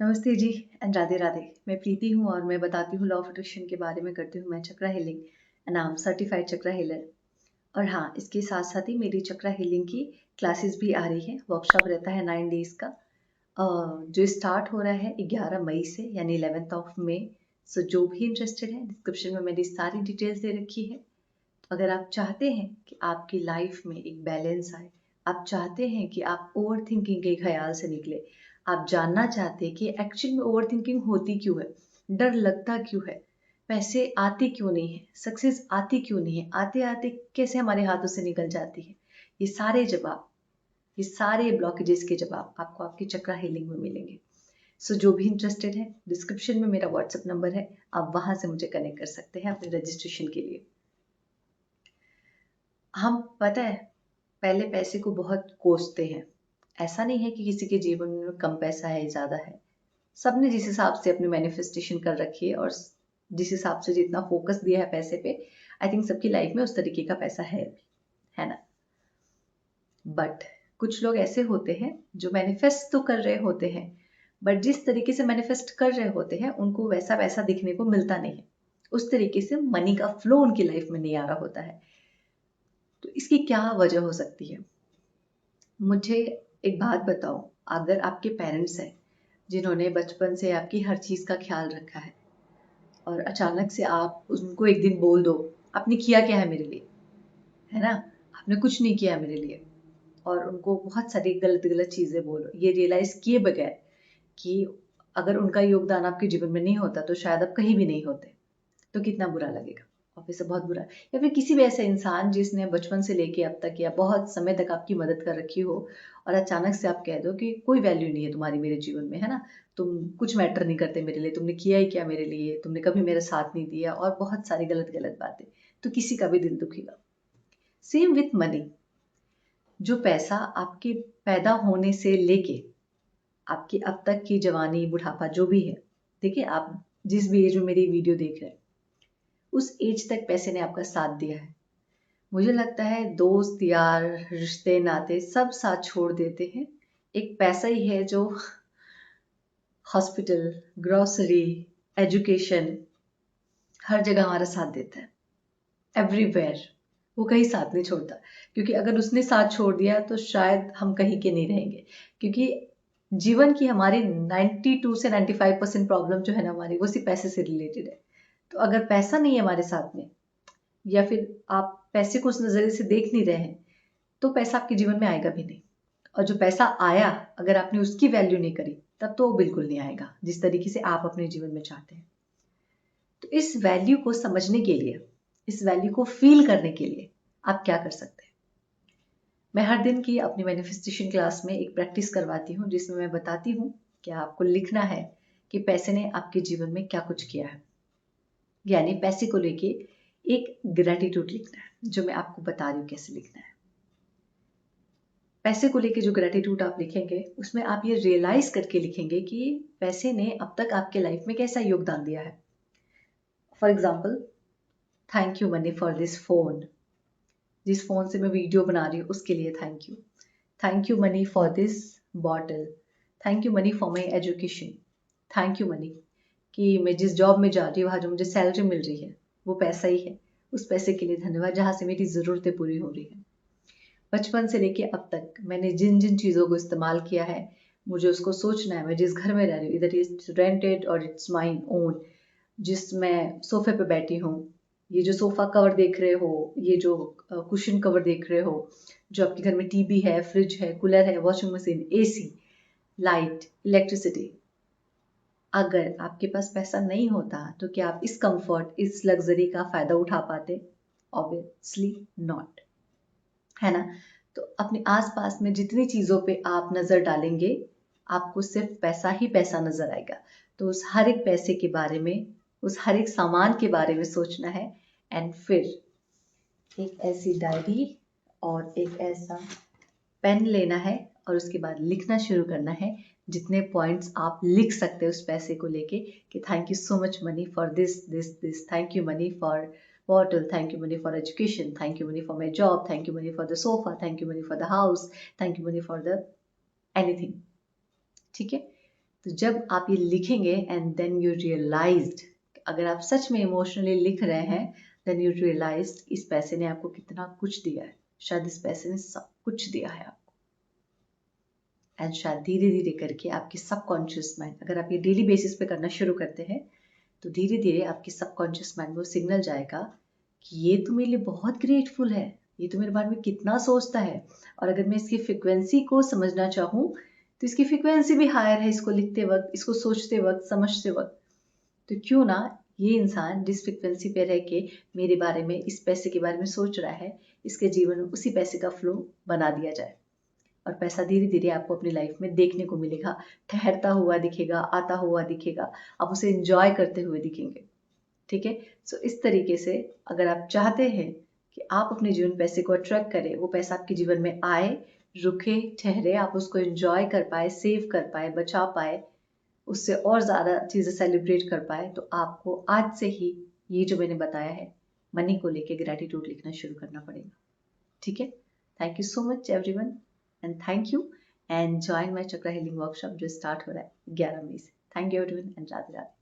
नमस्ते जी एंड राधे राधे। मैं प्रीति हूँ और मैं बताती हूँ लॉ ऑफ अट्रैक्शन के बारे में करती हूँ मैं chakra healing and I am certified chakra healer. और हाँ, इसके साथ साथ ही मेरी चक्रा हीलिंग की क्लासेस भी आ रही है। वर्कशॉप रहता है 9 डेज का, जो स्टार्ट हो रहा है 11 मई से यानी 11 मई। सो जो भी इंटरेस्टेड है, डिस्क्रिप्शन में मेरी सारी डिटेल्स दे रखी है। अगर आप चाहते हैं कि आपकी लाइफ में एक बैलेंस आए, आप चाहते हैं कि आप ओवर थिंकिंग के ख्याल से निकले, आप जानना चाहते हैं कि एक्चुअल में ओवर थिंकिंग होती क्यों है, डर लगता क्यों है, पैसे आते क्यों नहीं है, सक्सेस आती क्यों नहीं है, आते आते कैसे हमारे हाथों से निकल जाती है, ये सारे जवाब, ये सारे ब्लॉकेजेस के जवाब आपको आपकी चक्रा हीलिंग में मिलेंगे। सो जो भी इंटरेस्टेड है, डिस्क्रिप्शन में मेरा व्हाट्सएप नंबर है, आप वहां से मुझे कनेक्ट कर सकते हैं अपने रजिस्ट्रेशन के लिए। हम पता है पहले पैसे को बहुत कोसते हैं। ऐसा नहीं है कि किसी के जीवन में कम पैसा है ज्यादा है। सबने जिस हिसाब से अपनी मैनिफेस्टेशन कर रखी है और जिस हिसाब से जितना फोकस दिया है पैसे पे, आई थिंक सबकी लाइफ में उस तरीके का पैसा है ना। बट कुछ लोग ऐसे होते हैं जो मैनिफेस्ट तो कर रहे होते हैं, बट जिस तरीके से मैनिफेस्ट कर रहे होते हैं उनको वैसा वैसा दिखने को मिलता नहीं है। उस तरीके से मनी का फ्लो उनकी लाइफ में नहीं आ रहा होता है। तो इसकी क्या वजह हो सकती है? मुझे एक बात बताओ। अगर आपके पेरेंट्स हैं जिन्होंने बचपन से आपकी हर चीज़ का ख्याल रखा है और अचानक से आप उनको एक दिन बोल दो, आपने किया क्या है मेरे लिए, है ना, आपने कुछ नहीं किया मेरे लिए, और उनको बहुत सारी गलत गलत चीज़ें बोलो ये रियलाइज किए बगैर कि अगर उनका योगदान आपके जीवन में नहीं होता तो शायद आप कहीं भी नहीं होते, तो कितना बुरा लगेगा। ऑब्वियसली बहुत बुरा। या फिर किसी भी ऐसे इंसान जिसने बचपन से लेके अब तक या बहुत समय तक आपकी मदद कर रखी हो और अचानक से आप कह दो कि कोई वैल्यू नहीं है तुम्हारी मेरे जीवन में, है ना, तुम कुछ मैटर नहीं करते मेरे लिए, तुमने किया ही क्या मेरे लिए, तुमने कभी मेरा साथ नहीं दिया, और बहुत सारी गलत गलत बातें, तो किसी का भी दिल दुखेगा। Same with money. जो पैसा आपके पैदा होने से लेके आपकी अब तक की जवानी बुढ़ापा जो भी है, देखिए आप जिस भी एज में मेरी वीडियो देख रहे हैं उस एज तक पैसे ने आपका साथ दिया है। मुझे लगता है दोस्त यार रिश्ते नाते सब साथ छोड़ देते हैं, एक पैसा ही है जो हॉस्पिटल, ग्रोसरी, एजुकेशन, हर जगह हमारा साथ देता है। एवरीवेयर वो कहीं साथ नहीं छोड़ता, क्योंकि अगर उसने साथ छोड़ दिया तो शायद हम कहीं के नहीं रहेंगे। क्योंकि जीवन की हमारी 92 से 95% प्रॉब्लम जो है ना हमारी, वो सिर्फ पैसे से रिलेटेड है। तो अगर पैसा नहीं है हमारे साथ में, या फिर आप पैसे को उस नजरिए से देख नहीं रहे हैं, तो पैसा आपके जीवन में आएगा भी नहीं। और जो पैसा आया, अगर आपने उसकी वैल्यू नहीं करी, तब तो वो बिल्कुल नहीं आएगा जिस तरीके से आप अपने जीवन में चाहते हैं। तो इस वैल्यू को समझने के लिए, इस वैल्यू को फील करने के लिए आप क्या कर सकते हैं? मैं हर दिन की अपनी मैनिफेस्टेशन क्लास में एक प्रैक्टिस करवाती हूँ जिसमें मैं बताती हूँ कि आपको लिखना है कि पैसे ने आपके जीवन में क्या कुछ किया है। यानी पैसे को लेके एक ग्रेटिट्यूड लिखना है, जो मैं आपको बता रही हूँ कैसे लिखना है। पैसे को लेके जो ग्रेटिट्यूड आप लिखेंगे उसमें आप ये रियलाइज करके लिखेंगे कि पैसे ने अब तक आपके लाइफ में कैसा योगदान दिया है। For example, thank you money for this phone. जिस फोन से मैं वीडियो बना रही हूँ उसके लिए thank you. Thank you money for this bottle. Thank you money for my education. Thank you money कि मैं जिस जॉब में जा रही हूँ, वहाँ जो मुझे सैलरी मिल रही है वो पैसा ही है। उस पैसे के लिए धन्यवाद, जहाँ से मेरी ज़रूरतें पूरी हो रही हैं। बचपन से लेके अब तक मैंने जिन जिन चीज़ों को इस्तेमाल किया है, मुझे उसको सोचना है। मैं जिस घर में रह रही हूँ, इधर इट्स रेंटेड और इट्स माई ओन, जिस मैं सोफे पे बैठी हूँ, ये जो सोफा कवर देख रहे हो, ये जो कुशन कवर देख रहे हो, जो आपके घर में टीवी है, फ्रिज है, कूलर है, washing machine, AC, light, electricity, अगर आपके पास पैसा नहीं होता तो क्या आप इस कंफर्ट, इस लग्जरी का फायदा उठा पाते? ऑब्वियसली नॉट, है ना। तो अपने आसपास में जितनी चीजों पे आप नजर डालेंगे, आपको सिर्फ पैसा ही पैसा नजर आएगा। तो उस हर एक पैसे के बारे में, उस हर एक सामान के बारे में सोचना है। एंड फिर एक ऐसी डायरी और एक ऐसा पेन लेना है और उसके बाद लिखना शुरू करना है। जितने पॉइंट्स आप लिख सकते हैं उस पैसे को लेके, कि thank you so much money for this this this, thank you money for bottle, thank you money for education, thank you money for my job, thank you money for the sofa, thank you money for the house, thank you money for the anything. ठीक है, तो जब आप ये लिखेंगे and then you realised, अगर आप सच में इमोशनली लिख रहे हैं, देन यू रियलाइज्ड इस पैसे ने आपको कितना कुछ दिया है, शायद इस पैसे ने सब कुछ दिया है आपको। एंड शायद धीरे धीरे करके आपकी सबकॉन्शियस माइंड, अगर आप ये डेली बेसिस पे करना शुरू करते हैं तो धीरे धीरे आपकी सबकॉन्शियस माइंड वो सिग्नल जाएगा कि ये तो मेरे लिए बहुत ग्रेटफुल है, ये तो मेरे बारे में कितना सोचता है। और अगर मैं इसकी फ्रिक्वेंसी को समझना चाहूँ तो इसकी फ्रिक्वेंसी भी हायर है, इसको लिखते वक्त, इसको सोचते वक्त, समझते वक्त। तो क्यों ना ये इंसान जिस फ्रिक्वेंसी पे रह के मेरे बारे में, इस पैसे के बारे में सोच रहा है, इसके जीवन में उसी पैसे का फ्लो बना दिया जाए। और पैसा धीरे धीरे आपको अपनी लाइफ में देखने को मिलेगा, ठहरता हुआ दिखेगा, आता हुआ दिखेगा, आप उसे एंजॉय करते हुए दिखेंगे। ठीक है। सो इस तरीके से अगर आप चाहते हैं कि आप अपने जीवन पैसे को अट्रैक्ट करें, वो पैसा आपके जीवन में आए, रुके, ठहरे, आप उसको एंजॉय कर पाए, सेव कर पाए, बचा पाए, उससे और ज़्यादा चीज़ें सेलिब्रेट कर पाए, तो आपको आज से ही ये जो मैंने बताया है मनी को लेके ग्रैटिट्यूड लिखना शुरू करना पड़ेगा। ठीक है। Thank you so much everyone and thank you and join my chakra healing workshop जो स्टार्ट हो रहा है 11 मई से। Thank you everyone and Radhe Radhe.